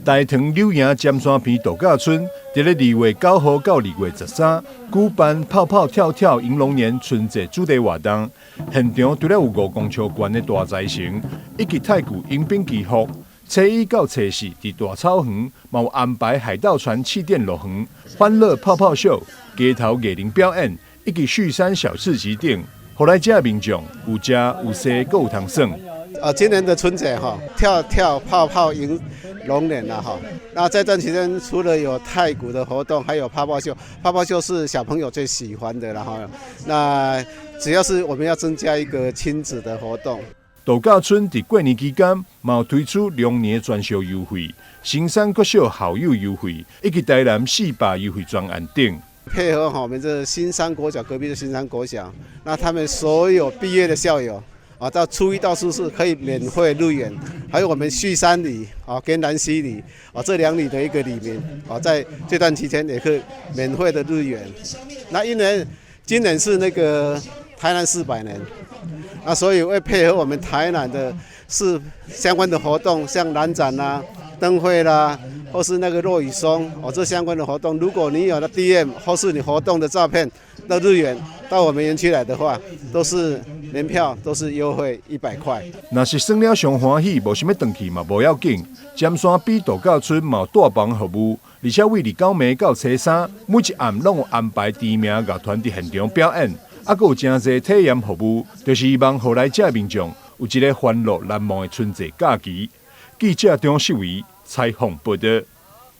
大塘柳营尖山边度假村，伫咧2月9号到2月13，举办泡泡跳跳迎龙年春节主题活动。现场除了有5公尺悬的大财神，以及太古迎宾祈福。初一到初四，伫大草园，嘛有安排海盗船气垫落园、欢乐泡泡秀、街头艺人表演，以及旭山小市集等，互来遮民众有食有食，阁有通耍。今年的春节跳跳泡泡迎龙年了哈。那在这期间，除了有太鼓的活动，还有泡泡秀。泡泡秀是小朋友最喜欢的了哈。那只要是我们要增加一个亲子的活动。度假村伫过年期间，嘛有推出龙年专属优惠、新山国小校友优惠，以及台南400优惠专案等。配合我们这新山国小隔壁的新山国小，那他们所有毕业的校友。到初一到初四可以免费入园，还有我们旭山里跟南溪里这2里的一个里面在这段期间也可以免费的入园。那因为今年是那个台南400年，那所以会配合我们台南的相关的活动，像蓝展啦、灯会啦，或是那个落羽松这相关的活动。如果你有了 DM 或是你活动的照片到入园到我们园区来的话，都是年票都是优惠100块。若是耍了上欢喜，无想要回去嘛无要紧。尖山边度假村嘛有大房服务，而且为29暝到初3，每一暗拢有安排知名乐团伫现场表演，还有真侪体验服务，就是希望互来遮民众有一个欢乐难忘的春节假期。记者张秀仪采访报道。